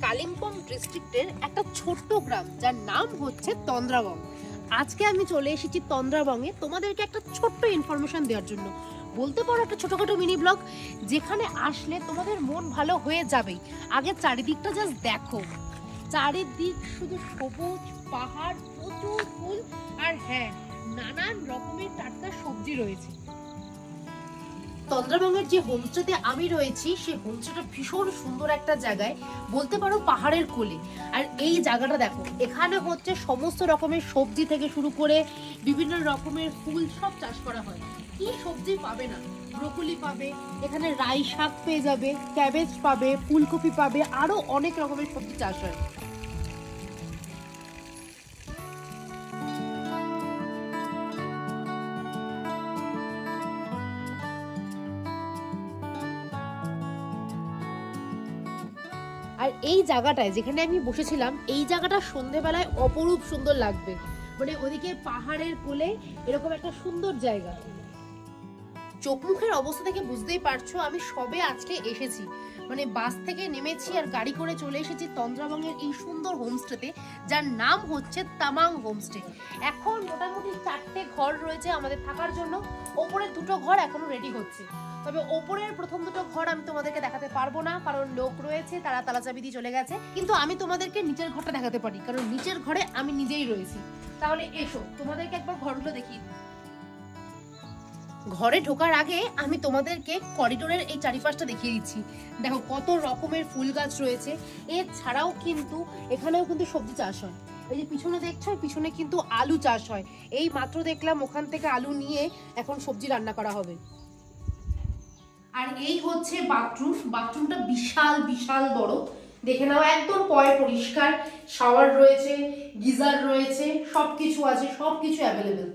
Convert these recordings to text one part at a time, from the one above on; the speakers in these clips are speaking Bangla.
কালিম্পং ডিস্ট্রিক্টের একটা ছোট্ট গ্রাম যার নাম হচ্ছে তন্দ্রাবং। আজকে আমি চলে এসেছি তন্দ্রাবংয়ে তোমাদেরকে একটা ছোট্ট ইনফরমেশন দেওয়ার জন্য, বলতে পারো একটা ছোটখাটো মিনি ব্লগ, যেখানে আসলে তোমাদের মন ভালো হয়ে যাবেই। আগে চারিদিকটা জাস্ট দেখো, চারিদিক শুধু সবুজ পাহাড়, প্রচুর ফুল, আর হ্যাঁ, নানান রকমের টাটকা সবজি রয়েছে। তন্দ্রাবংয়ের যে হোমস্টেতে আমি রয়েছি, সেই হোমস্টেটা ভীষণ সুন্দর একটা জায়গায়, বলতে পারো পাহাড়ের কোলে। আর এই জায়গাটা দেখো, এখানে হচ্ছে সমস্ত রকমের সবজি থেকে শুরু করে বিভিন্ন রকমের ফুল সব চাষ করা হয়। কি সবজি পাবে না, ব্রোকলি পাবে, এখানে রাই শাক পেয়ে যাবে, ক্যাবেজ পাবে, ফুলকপি পাবে, আরো অনেক রকমের সবজি চাষ হয়। আর এই জায়গাটায় যেখানে আমি বসেছিলাম, এই জায়গাটা সন্ধ্যেবেলায় অপরূপ সুন্দর লাগবে। মানে ওদিকে পাহাড়ের কোলে এরকম একটা সুন্দর জায়গা। চোখ মুখের অবস্থা থেকে বুঝতেই পারছো আমি সবে আজকে এসেছি, মানে বাস থেকে নেমেছি আর গাড়ি করে চলে এসেছি তন্দ্রাবংয়ের এই সুন্দর হোমস্টেতে, যার নাম হচ্ছে তামাং হোমস্টে। এখন মোটামুটি 4টে ঘর রয়েছে আমাদের থাকার জন্য, ওপরে 2টো ঘর এখনো রেডি হচ্ছে। তবে ওপরের প্রথম 2টো ঘর আমি তোমাদেরকে দেখাতে পারবো না, কারণ লোক রয়েছে, তারা তালা চাবি দিয়ে চলে গেছে। কিন্তু আমি তোমাদেরকে নিচের ঘরটা দেখাতে পারি, কারণ নিচের ঘরে আমি নিজেই রয়েছি। তাহলে এসো তোমাদেরকে একবার ঘরগুলো দেখিয়ে দিই। ঘরে ঢোকার আগে আমি তোমাদেরকে করিডোরের এই চারিপাশটা দেখিয়ে দিচ্ছি। দেখো কত রকমের ফুল গাছ রয়েছে। এছাড়াও কিন্তু এখানেও কিন্তু সবজি চাষ হয়। এই যে পিছনে দেখছো, পিছনে কিন্তু আলু চাষ হয়। এই মাত্র দেখলাম ওখান থেকে আলু নিয়ে এখন সবজি রান্না করা হবে। আর এই হচ্ছে বাথরুম। বাথরুমটা বিশাল বিশাল বড়, দেখে নাও, একদম পরিষ্কার। শাওয়ার রয়েছে, গিজার রয়েছে, সবকিছু আছে, সবকিছু অ্যাভেলেবেল।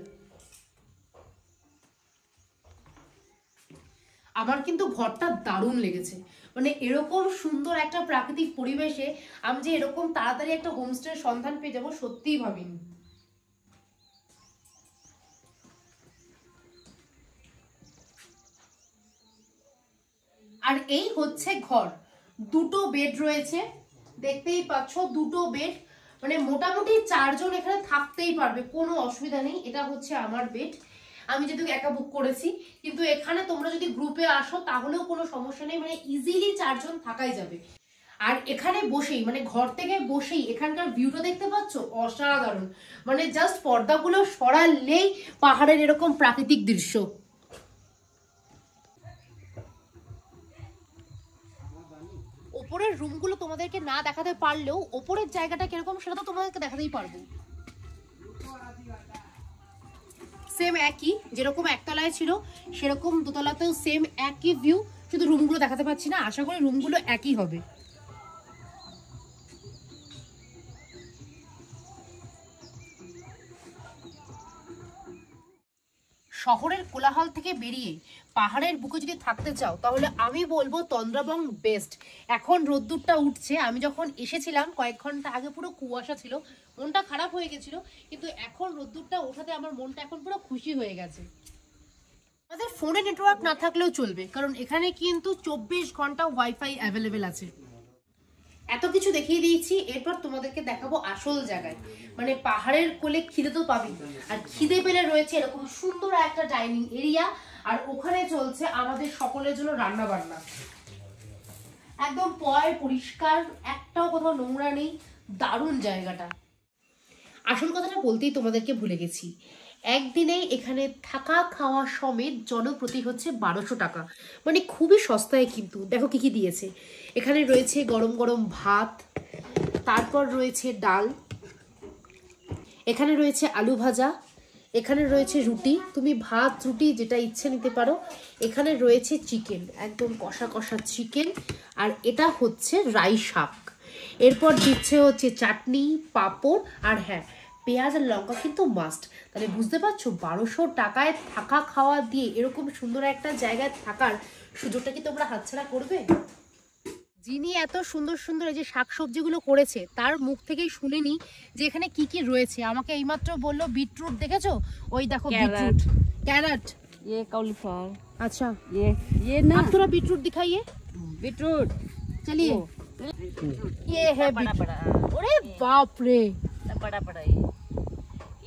আমার কিন্তু ঘরটা দারুণ লেগেছে। মানে এরকম সুন্দর একটা প্রাকৃতিক পরিবেশে আমি যে এরকম তাড়াতাড়ি একটা হোমস্টের সন্ধান পেয়ে যাবো সত্যিই ভাবিনি। আর এই হচ্ছে ঘর, 2টো বেড রয়েছে, দেখতেই পাচ্ছ 2টো বেড। মানে মোটামুটি 4 জন এখানে থাকতেই পারবে, কোনো অসুবিধা নেই। এটা হচ্ছে আমার বেড, আমি যেহেতু একা বুক করেছি, কিন্তু এখানে তোমরা যদি গ্রুপে আসো তাহলেও কোনো সমস্যা নেই, মানে ইজিলি 4 জন থাকাই যাবে। আর এখানে বসেই, মানে ঘর থেকে বসেই এখানকার ভিউটা দেখতে পাচ্ছ, অসাধারণ। মানে জাস্ট পর্দাগুলো সরালেই পাহাড়ের এরকম প্রাকৃতিক দৃশ্য। ওপরের রুমগুলো তোমাদেরকে না দেখাতে পারলেও ওপরের জায়গাটা কিরকম সেটা তো তোমাদেরকে দেখাতেই পারবো। সেম একই, যেরকম একতলায় ছিল সেরকম দোতলাতেও সেম একই ভিউ, শুধু রুমগুলো দেখাতে পাচ্ছি না। আশা করি রুমগুলো একই হবে। শহরের কোলাহল থেকে বেরিয়ে পাহাড়ের বুকে যদি থাকতে চাও তাহলে আমি বলবো তন্দ্রাবং বেস্ট। এখন রোদ্দুরটা উঠছে, আমি যখন এসেছিলাম কয়েক ঘন্টা আগে পুরো কুয়াশা ছিল, মনটা খারাপ হয়ে গেছিল, কিন্তু এখন রোদ্দুরটা ওঠাতে আমার মনটা এখন পুরো খুশি হয়ে গেছে। আমাদের ফোনে নেটওয়ার্ক না থাকলেও চলবে, কারণ এখানে কিন্তু 24 ঘন্টা ওয়াইফাই অ্যাভেলেবেল আছে। এত কিছু দেখিয়ে দিয়েছি, এরপর তোমাদেরকে দেখাবো আসল জায়গায়। মানে পাহাড়ের কোলে খিদে তো পাবি, আর খিদে পেলে রয়েছে এরকম সুন্দর একটা ডাইনিং এরিয়া, আর ওখানে চলছে আমাদের সকলের জন্য রান্না বান্না। একদম পরিষ্কার, একটাও কোথাও নোংরা নেই, দারুণ জায়গাটা। আসল কথাটা বলতেই তোমাদেরকে ভুলে গেছি, একদিনে এখানে থাকা খাওয়া সমেত জনপ্রতি হচ্ছে 1200 টাকা, মানে খুবই সস্তায়। কিন্তু দেখো কি কি দিয়েছে, এখানে রয়েছে গরম গরম ভাত, তারপর রয়েছে ডাল, এখানে রয়েছে আলু ভাজা, এখানে রয়েছে রুটি, তুমি ভাত রুটি যেটা ইচ্ছে নিতে পারো। এখানে রয়েছে চিকেন, একদম কষা কষা চিকেন, আর এটা হচ্ছে রাই শাক। এরপর দিচ্ছে হচ্ছে চাটনি, পাঁপড়, আর হ্যাঁ, পেঁয়াজ আর লঙ্কা কিন্তু মাস্ট। তাহলে বুঝতে পারছো 1200 টাকায় থাকা খাওয়া দিয়ে এরকম সুন্দর একটা জায়গায় থাকার সুযোগটা কি তোমরা হাতছাড়া করবে? যিনি এত সুন্দর সুন্দর এই যে শাকসবজিগুলো করেছে তার মুখ থেকেই শুনে নি যে এখানে কি কি রয়েছে। আমাকে এইমাত্র বললো বিটরুট, দেখেছো? ওই দেখো বিটরুট, कैरेट, ये कॉलीफ्लावर। अच्छा ये ना आप थोड़ा बीटरूट दिखाइए। बीटरूट चलिए ये है बड़ा बड़ा। अरे बाप रे, बड़ा बड़ा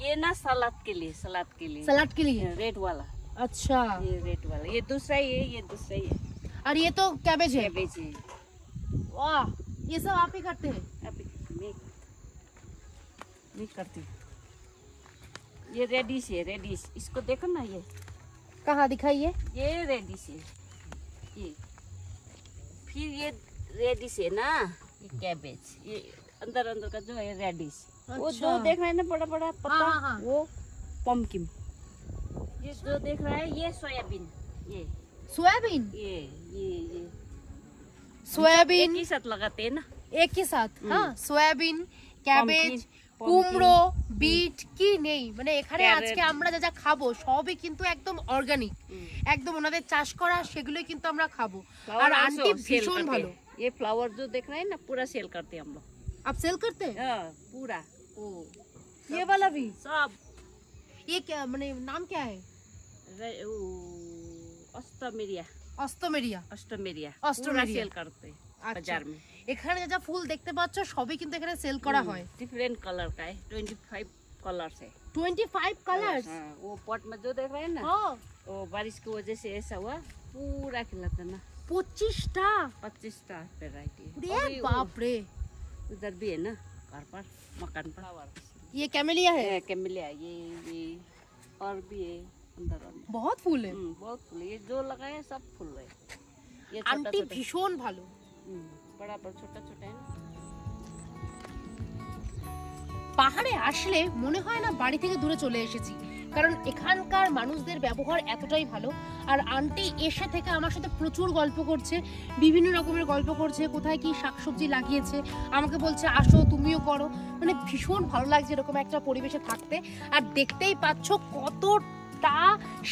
ये ना सलाद के लिए, सलाद के लिए, सलाद के लिए रेड वाला। अच्छा, ये रेड वाला, ये दूसरा ही है, ये दूसरा ही है। और ये तो कैबेज है। कैबेज है। वाह, ये सब आप ही करते हैं? अभी मैं करती हूँ। ये रेडिश है, रेडिश, इसको देखो ना, ये कहाँ दिखाइए? ये रेडिश है, ये फिर ये रेडिश है ना, ये कैबेज, ये अंदर अंदर का जो है रेडिश। वो जो देख रहे हैं ना बड़ा बड़ा पत्ता, हाँ, हाँ। वो पम्पकिन। ये जो देख रहा है ये सोयाबीन, ये सोयाबीन, ये सोयाबीन एक ही साथ लगाते हैं ना, एक ही साथ। हाँ, সোয়াবিন, ক্যাবেজ, কুমড়ো, বিট কি নেই, মানে এখানে আজকে আমরা যা যা খাবো সবই কিন্তু একদম অর্গানিক, একদম ওনাদের চাষ করা, সেগুলোই কিন্তু আমরা খাবো। আর আন্টি ভীষণ ভালো। ये फ्लावर जो देख रहे हैं ना पूरा सेल करते हैं हम लोग। आप सेल करते हैं? पूरा ओ ये वाला भी सब। ये क्या, মানে नाम क्या है? অস্টমেরিয়া, অস্টমেরিয়া, অস্টমেরিয়া, অস্টমেরিয়া সেল করতে বাজার में। এখানে যা যা ফুল দেখতে পাচ্ছ সবই কিন্তু এখানে সেল করা হয়। डिफरेंट कलर का है, 25 कलर्स है। 25 कलर्स? वो पॉट में जो देख रहे हैं ना, हाँ, वो बारिश की वजह से ऐसा हुआ, पूरा खिलाता ना। 25টা 25टा वेराइटी। अरे बाप रे, उधर भी है ना, घर पर मकान पर। ये कैमेलिया है? कैमेलिया, ये और भी है अंदर अंदर। बहुत फूल है। बहुत फूल है, ये जो लगाए सब फूल है। ये आंटी भीषण ভালো। बड़ा बड़ा छोटा छोटा है ना। পাহাড়ে আসলে মনে হয় না বাড়ি থেকে দূরে চলে এসেছি, কারণ এখানকার মানুষদের ব্যবহার এতটাই ভালো। আর আন্টি এসে থেকে আমার সাথে প্রচুর গল্প করছে, বিভিন্ন রকমের গল্প করছে, কোথায় কি শাকসবজি লাগিয়েছে আমাকে বলছে আসো তুমিও করো। মানে ভীষণ ভালো লাগছে এরকম একটা পরিবেশে থাকতে। আর দেখতেই পাচ্ছ কতটা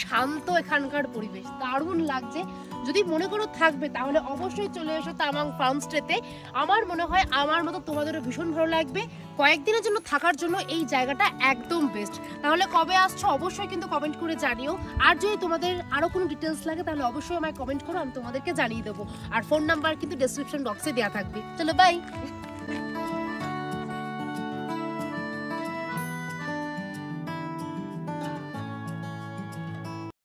শান্ত এখানকার পরিবেশ, দারুণ লাগছে। যদি মনে করো থাকবে তাহলে অবশ্যই চলে এসো তামাং ফার্মস্টেতে। আমার মনে হয় আমার মতো তোমাদেরও ভীষণ ভালো লাগবে। কয়েকদিনের জন্য থাকার জন্য এই জায়গাটা একদম বেস্ট। তাহলে কবে আসছো অবশ্যই কিন্তু কমেন্ট করে জানিও। আর যদি তোমাদের আরো কোনো ডিটেলস লাগে তাহলে অবশ্যই আমায় কমেন্ট করো, আমি তোমাদেরকে জানিয়ে দেবো। আর ফোন নাম্বার কিন্তু ডেসক্রিপশন বক্সে দেওয়া থাকবে। চলো বাই।